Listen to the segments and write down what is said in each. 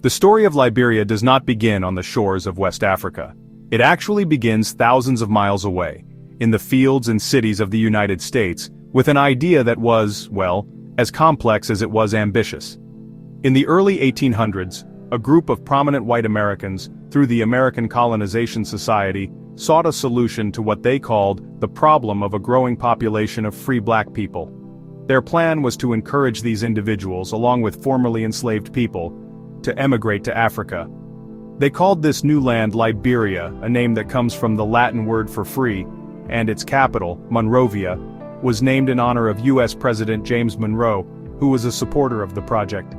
The story of Liberia does not begin on the shores of West Africa. It actually begins thousands of miles away, in the fields and cities of the United States, with an idea that was, well, as complex as it was ambitious. In the early 1800s, a group of prominent white Americans, through the American Colonization Society, sought a solution to what they called the problem of a growing population of free black people. Their plan was to encourage these individuals, along with formerly enslaved people, to emigrate to Africa. They called this new land Liberia, a name that comes from the Latin word for free, and its capital, Monrovia, was named in honor of U.S. President James Monroe, who was a supporter of the project.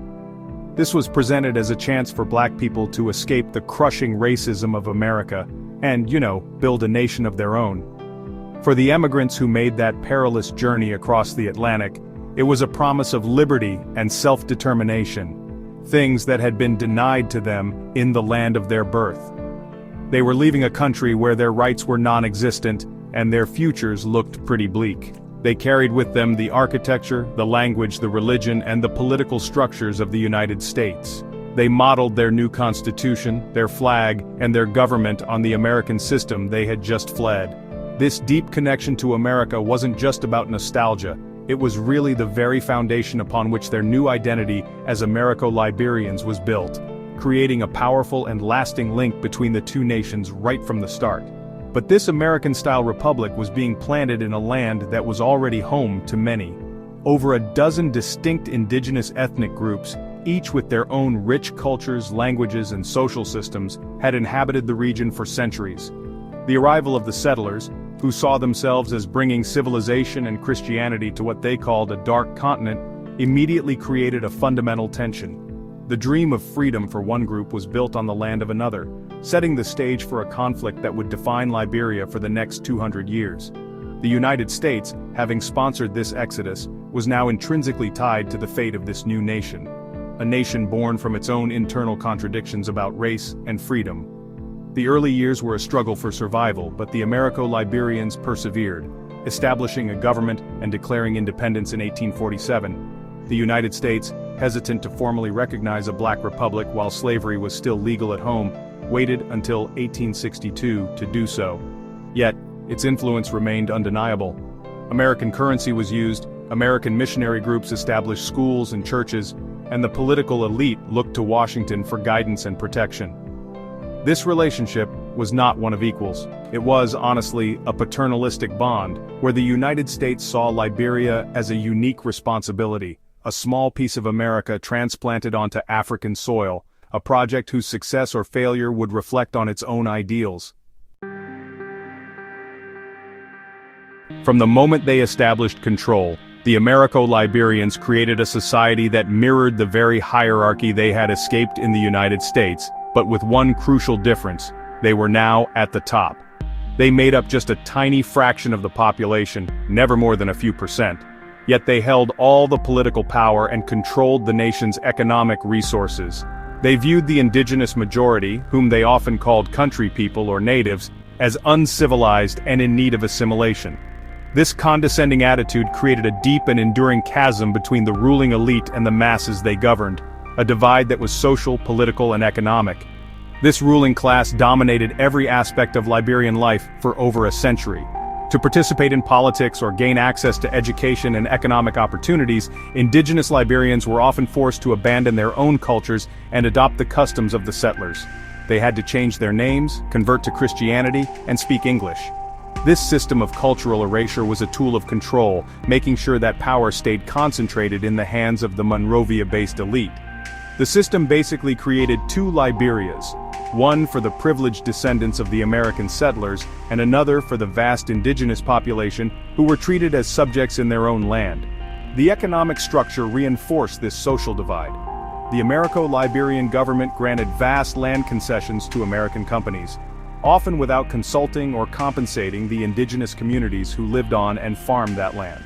This was presented as a chance for black people to escape the crushing racism of America and, build a nation of their own. For the emigrants who made that perilous journey across the Atlantic, it was a promise of liberty and self-determination, things that had been denied to them in the land of their birth. They were leaving a country where their rights were non-existent and their futures looked pretty bleak. They carried with them the architecture, the language, the religion, and the political structures of the United States. They modeled their new constitution, their flag, and their government on the American system they had just fled. This deep connection to America wasn't just about nostalgia, it was really the very foundation upon which their new identity as Americo-Liberians was built, creating a powerful and lasting link between the two nations right from the start. But this American-style republic was being planted in a land that was already home to many. Over a dozen distinct indigenous ethnic groups, each with their own rich cultures, languages, and social systems, had inhabited the region for centuries. The arrival of the settlers, who saw themselves as bringing civilization and Christianity to what they called a dark continent, immediately created a fundamental tension. The dream of freedom for one group was built on the land of another, setting the stage for a conflict that would define Liberia for the next 200 years. The United States, having sponsored this exodus, was now intrinsically tied to the fate of this new nation. A nation born from its own internal contradictions about race and freedom. The early years were a struggle for survival, but the Americo-Liberians persevered, establishing a government and declaring independence in 1847. The United States, hesitant to formally recognize a black republic while slavery was still legal at home, waited until 1862 to do so. Yet, its influence remained undeniable. American currency was used, American missionary groups established schools and churches, and the political elite looked to Washington for guidance and protection. This relationship was not one of equals. It was, honestly, a paternalistic bond, where the United States saw Liberia as a unique responsibility, a small piece of America transplanted onto African soil, a project whose success or failure would reflect on its own ideals. From the moment they established control, the Americo-Liberians created a society that mirrored the very hierarchy they had escaped in the United States, but with one crucial difference: they were now at the top. They made up just a tiny fraction of the population, never more than a few percent. Yet they held all the political power and controlled the nation's economic resources. They viewed the indigenous majority, whom they often called country people or natives, as uncivilized and in need of assimilation. This condescending attitude created a deep and enduring chasm between the ruling elite and the masses they governed, a divide that was social, political, and economic. This ruling class dominated every aspect of Liberian life for over a century. To participate in politics or gain access to education and economic opportunities, indigenous Liberians were often forced to abandon their own cultures and adopt the customs of the settlers. They had to change their names, convert to Christianity, and speak English. This system of cultural erasure was a tool of control, making sure that power stayed concentrated in the hands of the Monrovia-based elite. The system basically created two Liberias, one for the privileged descendants of the American settlers, and another for the vast indigenous population who were treated as subjects in their own land. The economic structure reinforced this social divide. The Americo-Liberian government granted vast land concessions to American companies, often without consulting or compensating the indigenous communities who lived on and farmed that land.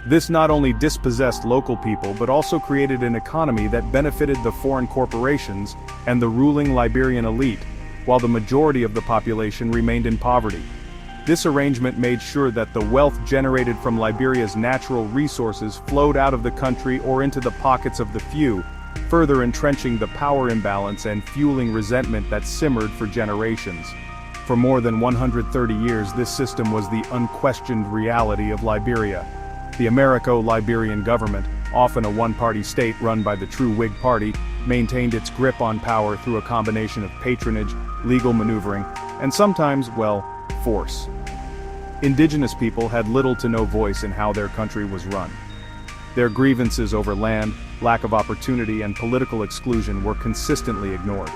This not only dispossessed local people but also created an economy that benefited the foreign corporations and the ruling Liberian elite, while the majority of the population remained in poverty. This arrangement made sure that the wealth generated from Liberia's natural resources flowed out of the country or into the pockets of the few, further entrenching the power imbalance and fueling resentment that simmered for generations. For more than 130 years, this system was the unquestioned reality of Liberia. The Americo-Liberian government, often a one-party state run by the true Whig Party, maintained its grip on power through a combination of patronage, legal maneuvering, and sometimes, well, force. Indigenous people had little to no voice in how their country was run. Their grievances over land, lack of opportunity, and political exclusion were consistently ignored.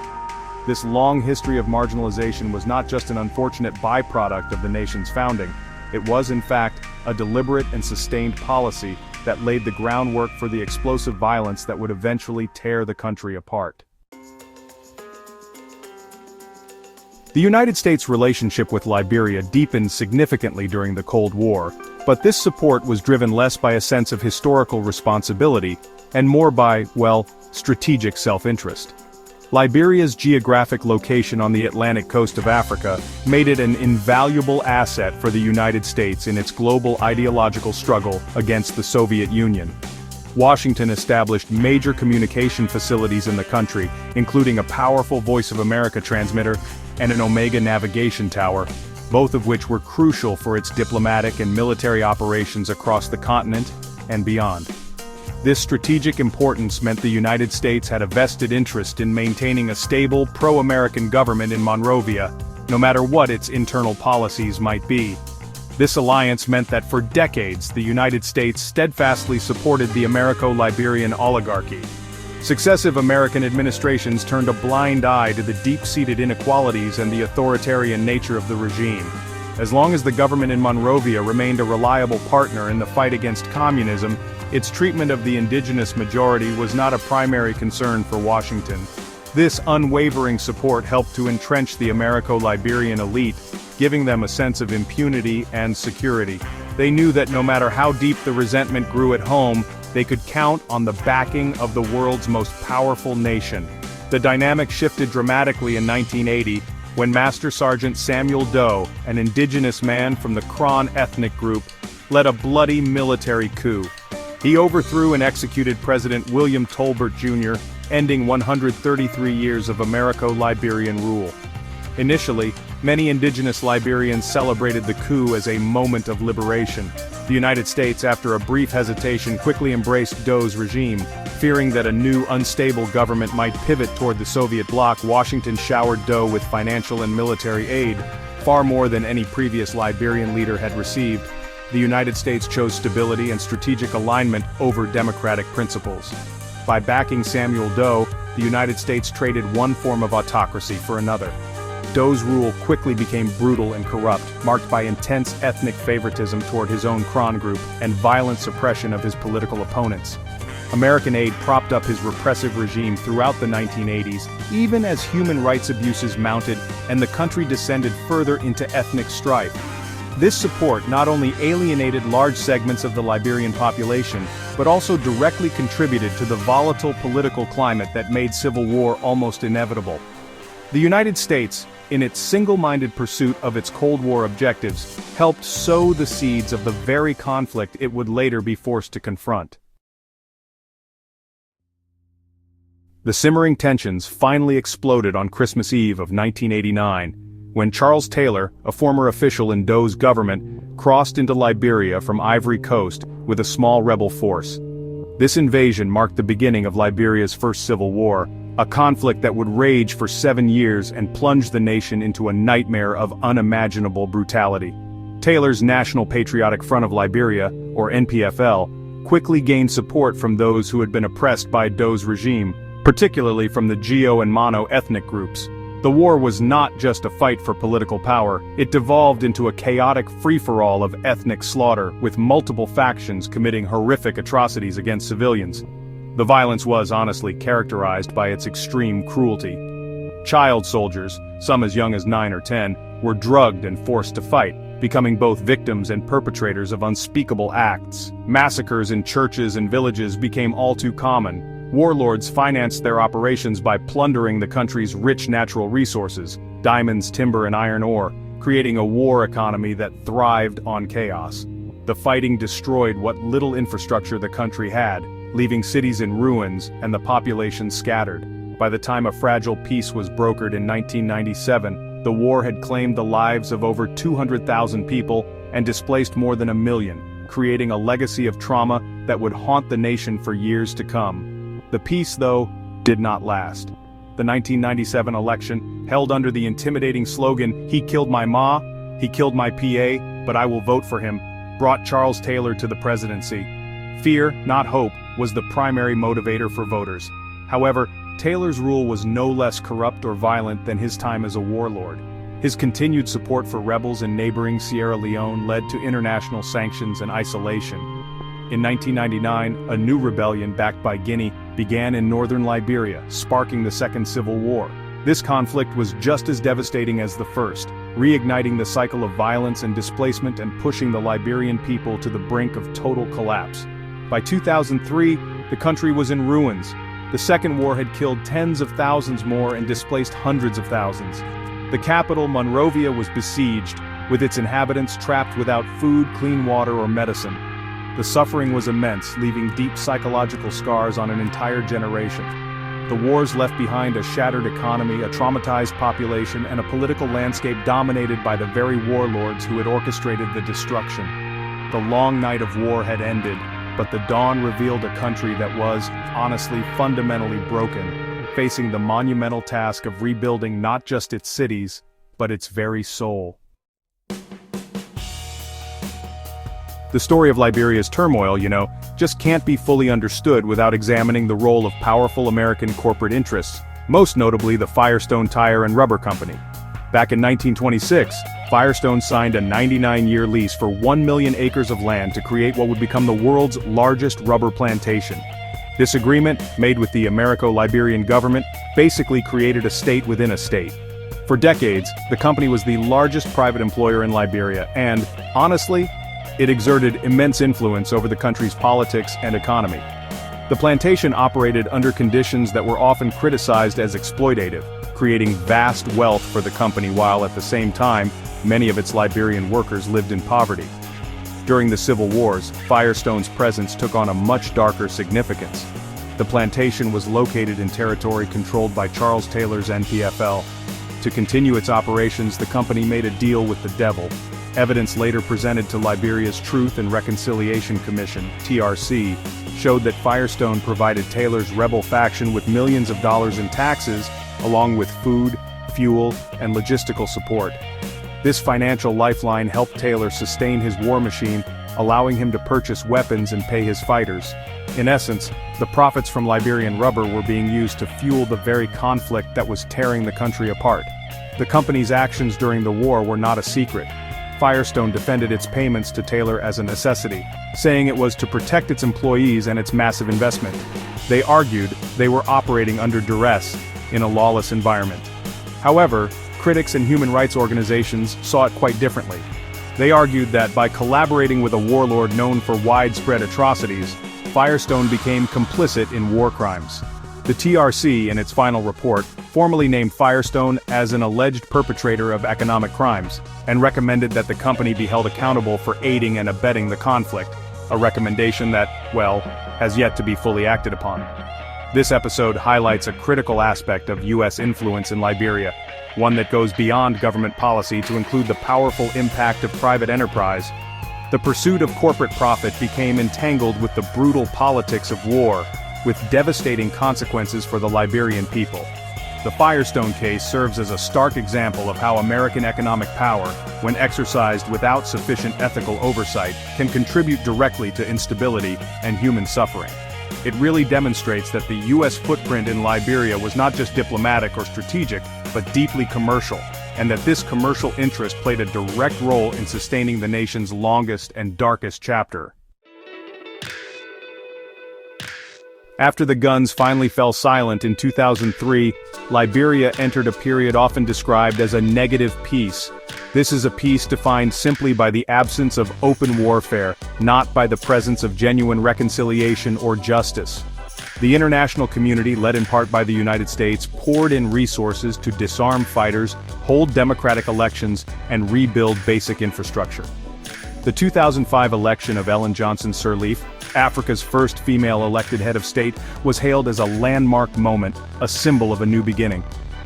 This long history of marginalization was not just an unfortunate byproduct of the nation's founding. It was, in fact, a deliberate and sustained policy that laid the groundwork for the explosive violence that would eventually tear the country apart. The United States' relationship with Liberia deepened significantly during the Cold War, but this support was driven less by a sense of historical responsibility and more by, well, strategic self-interest. Liberia's geographic location on the Atlantic coast of Africa made it an invaluable asset for the United States in its global ideological struggle against the Soviet Union. Washington established major communication facilities in the country, including a powerful Voice of America transmitter and an Omega navigation tower, both of which were crucial for its diplomatic and military operations across the continent and beyond. This strategic importance meant the United States had a vested interest in maintaining a stable, pro-American government in Monrovia, no matter what its internal policies might be. This alliance meant that for decades the United States steadfastly supported the Americo-Liberian oligarchy. Successive American administrations turned a blind eye to the deep-seated inequalities and the authoritarian nature of the regime. As long as the government in Monrovia remained a reliable partner in the fight against communism, its treatment of the indigenous majority was not a primary concern for Washington. This unwavering support helped to entrench the Americo-Liberian elite, giving them a sense of impunity and security. They knew that no matter how deep the resentment grew at home, they could count on the backing of the world's most powerful nation. The dynamic shifted dramatically in 1980, when Master Sergeant Samuel Doe, an indigenous man from the Kron ethnic group, led a bloody military coup. He overthrew and executed President William Tolbert Jr., ending 133 years of Americo-Liberian rule. Initially, many indigenous Liberians celebrated the coup as a moment of liberation. The United States, after a brief hesitation, quickly embraced Doe's regime. Fearing that a new, unstable government might pivot toward the Soviet bloc, Washington showered Doe with financial and military aid, far more than any previous Liberian leader had received. The United States chose stability and strategic alignment over democratic principles. By backing Samuel Doe, the United States traded one form of autocracy for another. Doe's rule quickly became brutal and corrupt, marked by intense ethnic favoritism toward his own Kron group and violent suppression of his political opponents. American aid propped up his repressive regime throughout the 1980s, even as human rights abuses mounted and the country descended further into ethnic strife. This support not only alienated large segments of the Liberian population, but also directly contributed to the volatile political climate that made civil war almost inevitable. The United States, in its single-minded pursuit of its Cold War objectives, helped sow the seeds of the very conflict it would later be forced to confront. The simmering tensions finally exploded on Christmas Eve of 1989, when Charles Taylor, a former official in Doe's government, crossed into Liberia from Ivory Coast with a small rebel force. This invasion marked the beginning of Liberia's first civil war, a conflict that would rage for 7 years and plunge the nation into a nightmare of unimaginable brutality. Taylor's National Patriotic Front of Liberia, or NPFL, quickly gained support from those who had been oppressed by Doe's regime, particularly from the Geo and Mono ethnic groups. The war was not just a fight for political power, it devolved into a chaotic free-for-all of ethnic slaughter, with multiple factions committing horrific atrocities against civilians. The violence was honestly characterized by its extreme cruelty. Child soldiers, some as young as 9 or 10, were drugged and forced to fight, becoming both victims and perpetrators of unspeakable acts. Massacres in churches and villages became all too common. Warlords financed their operations by plundering the country's rich natural resources, diamonds, timber, and iron ore, creating a war economy that thrived on chaos. The fighting destroyed what little infrastructure the country had, leaving cities in ruins and the population scattered. By the time a fragile peace was brokered in 1997, the war had claimed the lives of over 200,000 people and displaced more than 1 million, creating a legacy of trauma that would haunt the nation for years to come. The peace, though, did not last. The 1997 election, held under the intimidating slogan, "He killed my ma, he killed my PA, but I will vote for him," brought Charles Taylor to the presidency. Fear, not hope, was the primary motivator for voters. However, Taylor's rule was no less corrupt or violent than his time as a warlord. His continued support for rebels in neighboring Sierra Leone led to international sanctions and isolation. In 1999, a new rebellion backed by Guinea began in northern Liberia, sparking the Second Civil War. This conflict was just as devastating as the first, reigniting the cycle of violence and displacement and pushing the Liberian people to the brink of total collapse. By 2003, the country was in ruins. The Second War had killed tens of thousands more and displaced hundreds of thousands. The capital, Monrovia, was besieged, with its inhabitants trapped without food, clean water, or medicine. The suffering was immense, leaving deep psychological scars on an entire generation. The wars left behind a shattered economy, a traumatized population, and a political landscape dominated by the very warlords who had orchestrated the destruction. The long night of war had ended, but the dawn revealed a country that was, honestly, fundamentally broken, facing the monumental task of rebuilding not just its cities, but its very soul. The story of Liberia's turmoil, just can't be fully understood without examining the role of powerful American corporate interests, most notably the Firestone Tire and Rubber Company. Back in 1926, Firestone signed a 99-year lease for 1 million acres of land to create what would become the world's largest rubber plantation. This agreement, made with the Americo-Liberian government, basically created a state within a state. For decades, the company was the largest private employer in Liberia and, honestly, it exerted immense influence over the country's politics and economy. The plantation operated under conditions that were often criticized as exploitative, creating vast wealth for the company while at the same time, many of its Liberian workers lived in poverty. During the Civil Wars, Firestone's presence took on a much darker significance. The plantation was located in territory controlled by Charles Taylor's NPFL. To continue its operations, the company made a deal with the devil. Evidence later presented to Liberia's Truth and Reconciliation Commission, TRC, showed that Firestone provided Taylor's rebel faction with millions of dollars in taxes, along with food, fuel, and logistical support. This financial lifeline helped Taylor sustain his war machine, allowing him to purchase weapons and pay his fighters. In essence, the profits from Liberian rubber were being used to fuel the very conflict that was tearing the country apart. The company's actions during the war were not a secret. Firestone defended its payments to Taylor as a necessity, saying it was to protect its employees and its massive investment. They argued they were operating under duress in a lawless environment. However, critics and human rights organizations saw it quite differently. They argued that by collaborating with a warlord known for widespread atrocities, Firestone became complicit in war crimes. The TRC, in its final report, formally named Firestone as an alleged perpetrator of economic crimes, and recommended that the company be held accountable for aiding and abetting the conflict, a recommendation that, has yet to be fully acted upon. This episode highlights a critical aspect of U.S. influence in Liberia, one that goes beyond government policy to include the powerful impact of private enterprise. The pursuit of corporate profit became entangled with the brutal politics of war, with devastating consequences for the Liberian people. The Firestone case serves as a stark example of how American economic power, when exercised without sufficient ethical oversight, can contribute directly to instability and human suffering. It really demonstrates that the U.S. footprint in Liberia was not just diplomatic or strategic, but deeply commercial, and that this commercial interest played a direct role in sustaining the nation's longest and darkest chapter. After the guns finally fell silent in 2003, Liberia entered a period often described as a negative peace. This is a peace defined simply by the absence of open warfare, not by the presence of genuine reconciliation or justice. The international community, led in part by the United States, poured in resources to disarm fighters, hold democratic elections, and rebuild basic infrastructure. The 2005 election of Ellen Johnson Sirleaf, Africa's first female elected head of state, was hailed as a landmark moment, a symbol of a new beginning.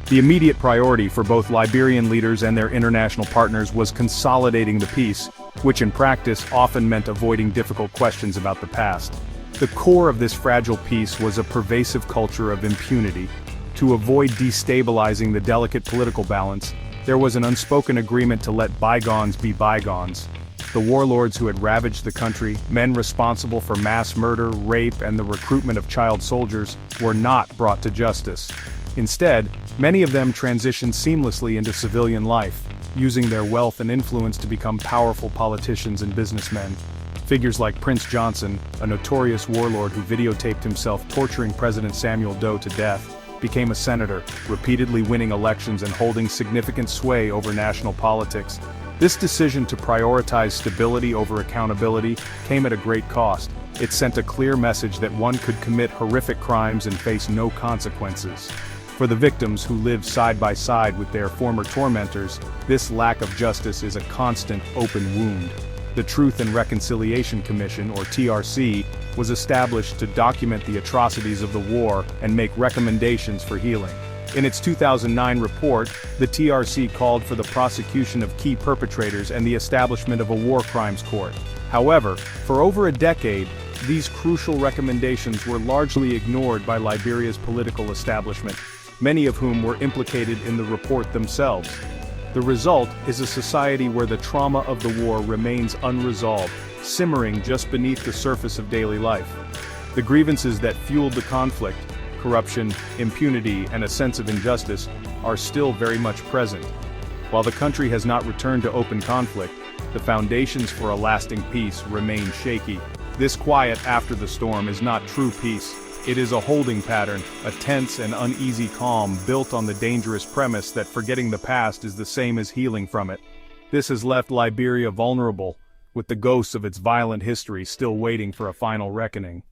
The immediate priority for both Liberian leaders and their international partners was consolidating the peace, which in practice often meant avoiding difficult questions about the past. The core of this fragile peace was a pervasive culture of impunity. To avoid destabilizing the delicate political balance, there was an unspoken agreement to let bygones be bygones. The warlords who had ravaged the country, men responsible for mass murder, rape, and the recruitment of child soldiers, were not brought to justice. Instead, many of them transitioned seamlessly into civilian life, using their wealth and influence to become powerful politicians and businessmen. Figures like Prince Johnson, a notorious warlord who videotaped himself torturing President Samuel Doe to death, became a senator, repeatedly winning elections and holding significant sway over national politics. This decision to prioritize stability over accountability came at a great cost. It sent a clear message that one could commit horrific crimes and face no consequences. For the victims who lived side by side with their former tormentors, this lack of justice is a constant, open wound. The Truth and Reconciliation Commission, or TRC, was established to document the atrocities of the war and make recommendations for healing. In its 2009 report, the TRC called for the prosecution of key perpetrators and the establishment of a war crimes court. However, for over a decade, these crucial recommendations were largely ignored by Liberia's political establishment, many of whom were implicated in the report themselves. The result is a society where the trauma of the war remains unresolved, simmering just beneath the surface of daily life. The grievances that fueled the conflict, corruption, impunity, and a sense of injustice, are still very much present. While the country has not returned to open conflict, the foundations for a lasting peace remain shaky. This quiet after the storm is not true peace. It is a holding pattern, a tense and uneasy calm built on the dangerous premise that forgetting the past is the same as healing from it. This has left Liberia vulnerable, with the ghosts of its violent history still waiting for a final reckoning.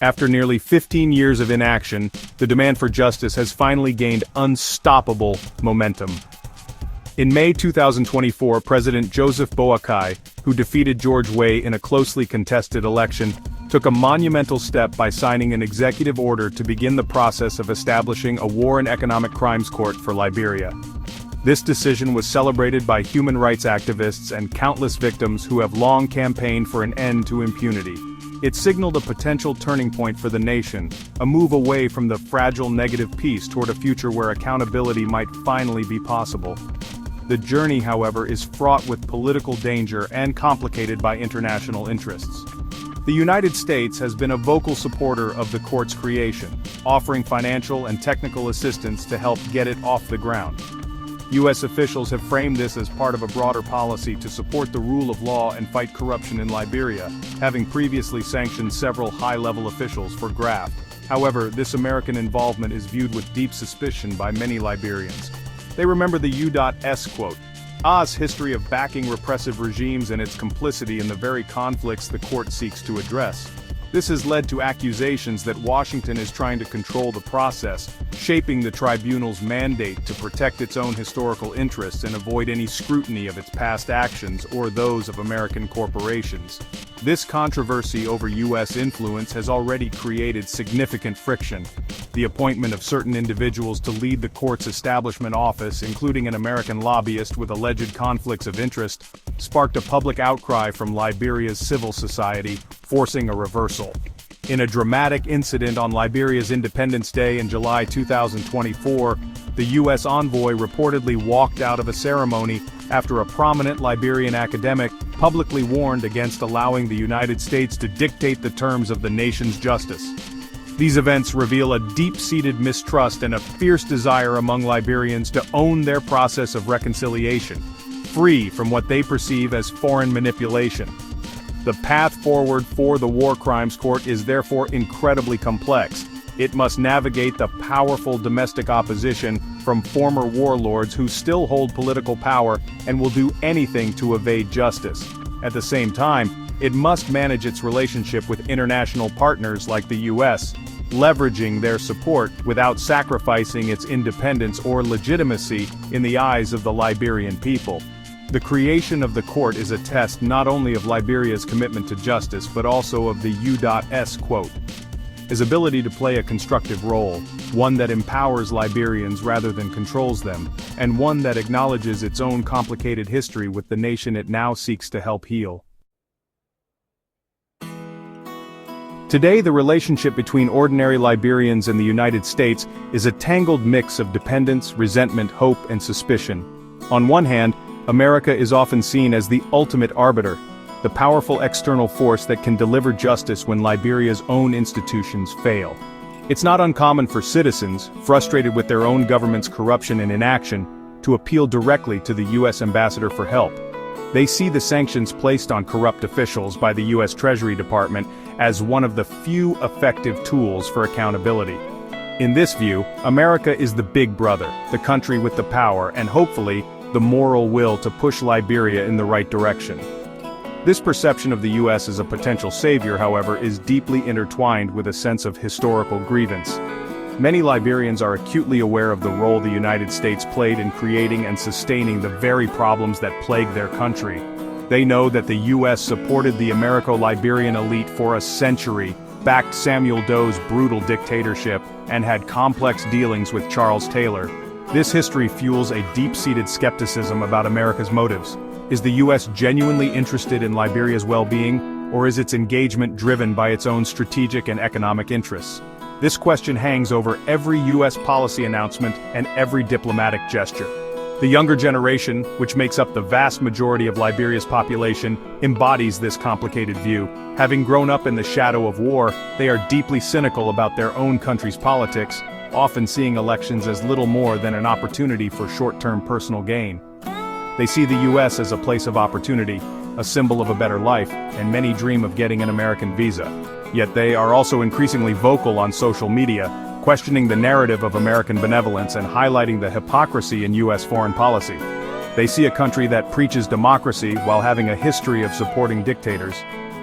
After nearly 15 years of inaction, the demand for justice has finally gained unstoppable momentum. In May 2024, President Joseph Boakai, who defeated George Weah in a closely contested election, took a monumental step by signing an executive order to begin the process of establishing a war and economic crimes court for Liberia. This decision was celebrated by human rights activists and countless victims who have long campaigned for an end to impunity. It signaled a potential turning point for the nation, a move away from the fragile negative peace toward a future where accountability might finally be possible. The journey, however, is fraught with political danger and complicated by international interests. The United States has been a vocal supporter of the court's creation, offering financial and technical assistance to help get it off the ground. U.S. officials have framed this as part of a broader policy to support the rule of law and fight corruption in Liberia, having previously sanctioned several high-level officials for graft. However, this American involvement is viewed with deep suspicion by many Liberians. They remember the U.S. quote, "A's history of backing repressive regimes and its complicity in the very conflicts the court seeks to address." This has led to accusations that Washington is trying to control the process, shaping the tribunal's mandate to protect its own historical interests and avoid any scrutiny of its past actions or those of American corporations. This controversy over U.S. influence has already created significant friction. The appointment of certain individuals to lead the court's establishment office, including an American lobbyist with alleged conflicts of interest, sparked a public outcry from Liberia's civil society, forcing a reversal. In a dramatic incident on Liberia's Independence Day in July 2024, the U.S. envoy reportedly walked out of a ceremony after a prominent Liberian academic publicly warned against allowing the United States to dictate the terms of the nation's justice. These events reveal a deep-seated mistrust and a fierce desire among Liberians to own their process of reconciliation, free from what they perceive as foreign manipulation. The path forward for the War Crimes Court is therefore incredibly complex. It must navigate the powerful domestic opposition from former warlords who still hold political power and will do anything to evade justice. At the same time, it must manage its relationship with international partners like the U.S., leveraging their support without sacrificing its independence or legitimacy in the eyes of the Liberian people. The creation of the court is a test not only of Liberia's commitment to justice but also of the U.S. quote. His ability to play a constructive role, one that empowers Liberians rather than controls them, and one that acknowledges its own complicated history with the nation it now seeks to help heal. Today, the relationship between ordinary Liberians and the United States is a tangled mix of dependence, resentment, hope, and suspicion. On one hand, America is often seen as the ultimate arbiter, the powerful external force that can deliver justice when Liberia's own institutions fail. It's not uncommon for citizens, frustrated with their own government's corruption and inaction, to appeal directly to the U.S. ambassador for help. They see the sanctions placed on corrupt officials by the U.S. Treasury Department as one of the few effective tools for accountability. In this view, America is the big brother, the country with the power and hopefully, the moral will to push Liberia in the right direction. This perception of the U.S. as a potential savior, however, is deeply intertwined with a sense of historical grievance. Many Liberians are acutely aware of the role the United States played in creating and sustaining the very problems that plague their country. They know that the U.S. supported the Americo-Liberian elite for a century, backed Samuel Doe's brutal dictatorship, and had complex dealings with Charles Taylor. This history fuels a deep-seated skepticism about America's motives. Is the U.S. genuinely interested in Liberia's well-being, or is its engagement driven by its own strategic and economic interests? This question hangs over every U.S. policy announcement and every diplomatic gesture. The younger generation, which makes up the vast majority of Liberia's population, embodies this complicated view. Having grown up in the shadow of war, they are deeply cynical about their own country's politics, often seeing elections as little more than an opportunity for short-term personal gain. They see the U.S. as a place of opportunity, a symbol of a better life, and many dream of getting an American visa. Yet they are also increasingly vocal on social media, questioning the narrative of American benevolence and highlighting the hypocrisy in U.S. foreign policy. They see a country that preaches democracy while having a history of supporting dictators.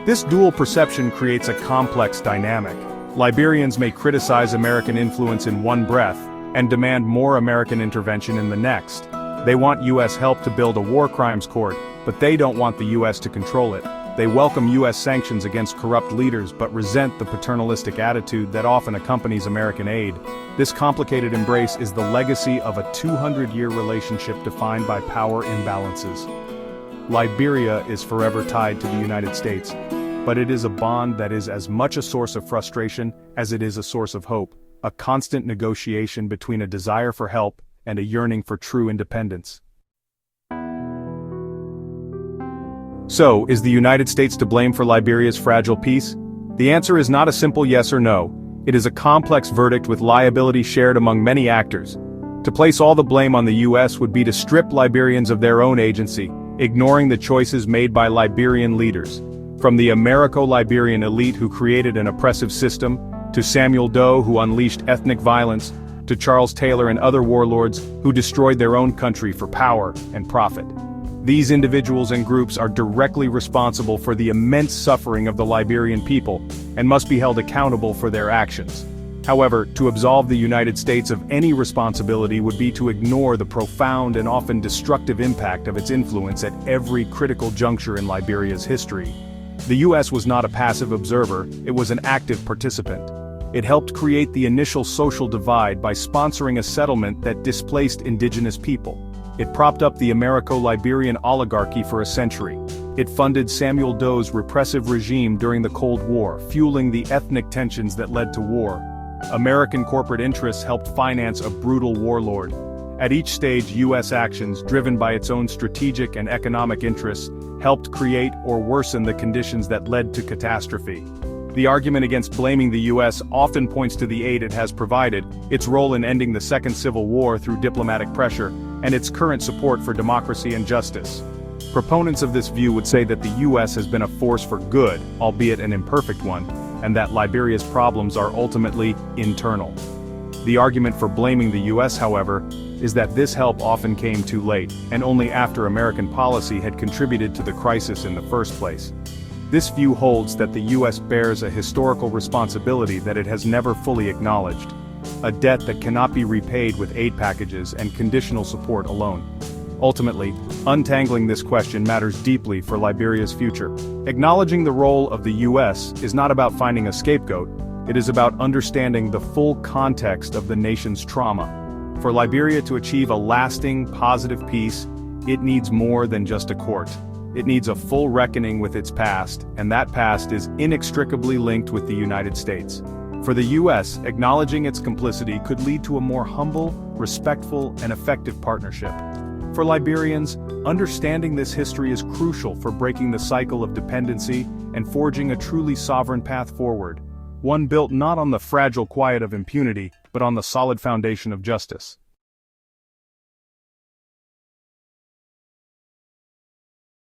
This dual perception creates a complex dynamic. Liberians may criticize American influence in one breath and demand more American intervention in the next. They want U.S. help to build a war crimes court, but they don't want the U.S. to control it. They welcome U.S. sanctions against corrupt leaders but resent the paternalistic attitude that often accompanies American aid. This complicated embrace is the legacy of a 200-year relationship defined by power imbalances. Liberia is forever tied to the United States, but it is a bond that is as much a source of frustration as it is a source of hope, a constant negotiation between a desire for help and a yearning for true independence. So, is the United States to blame for Liberia's fragile peace? The answer is not a simple yes or no. It is a complex verdict with liability shared among many actors. To place all the blame on the U.S. would be to strip Liberians of their own agency, ignoring the choices made by Liberian leaders. From the Americo-Liberian elite who created an oppressive system, to Samuel Doe who unleashed ethnic violence, to Charles Taylor and other warlords who destroyed their own country for power and profit. These individuals and groups are directly responsible for the immense suffering of the Liberian people and must be held accountable for their actions. However, to absolve the United States of any responsibility would be to ignore the profound and often destructive impact of its influence at every critical juncture in Liberia's history. The U.S. was not a passive observer, it was an active participant. It helped create the initial social divide by sponsoring a settlement that displaced indigenous people. It propped up the Americo-Liberian oligarchy for a century. It funded Samuel Doe's repressive regime during the Cold War, fueling the ethnic tensions that led to war. American corporate interests helped finance a brutal warlord. At each stage, U.S. actions, driven by its own strategic and economic interests, helped create or worsen the conditions that led to catastrophe. The argument against blaming the U.S. often points to the aid it has provided, its role in ending the Second Civil War through diplomatic pressure, and its current support for democracy and justice. Proponents of this view would say that the U.S. has been a force for good, albeit an imperfect one, and that Liberia's problems are ultimately internal. The argument for blaming the U.S., however, is that this help often came too late, and only after American policy had contributed to the crisis in the first place. This view holds that the U.S. bears a historical responsibility that it has never fully acknowledged, a debt that cannot be repaid with aid packages and conditional support alone. Ultimately, untangling this question matters deeply for Liberia's future. Acknowledging the role of the U.S. is not about finding a scapegoat, it is about understanding the full context of the nation's trauma. For Liberia to achieve a lasting, positive peace, it needs more than just a court. It needs a full reckoning with its past, and that past is inextricably linked with the United States. For the U.S., acknowledging its complicity could lead to a more humble, respectful, and effective partnership. For Liberians, understanding this history is crucial for breaking the cycle of dependency and forging a truly sovereign path forward, one built not on the fragile quiet of impunity, but on the solid foundation of justice.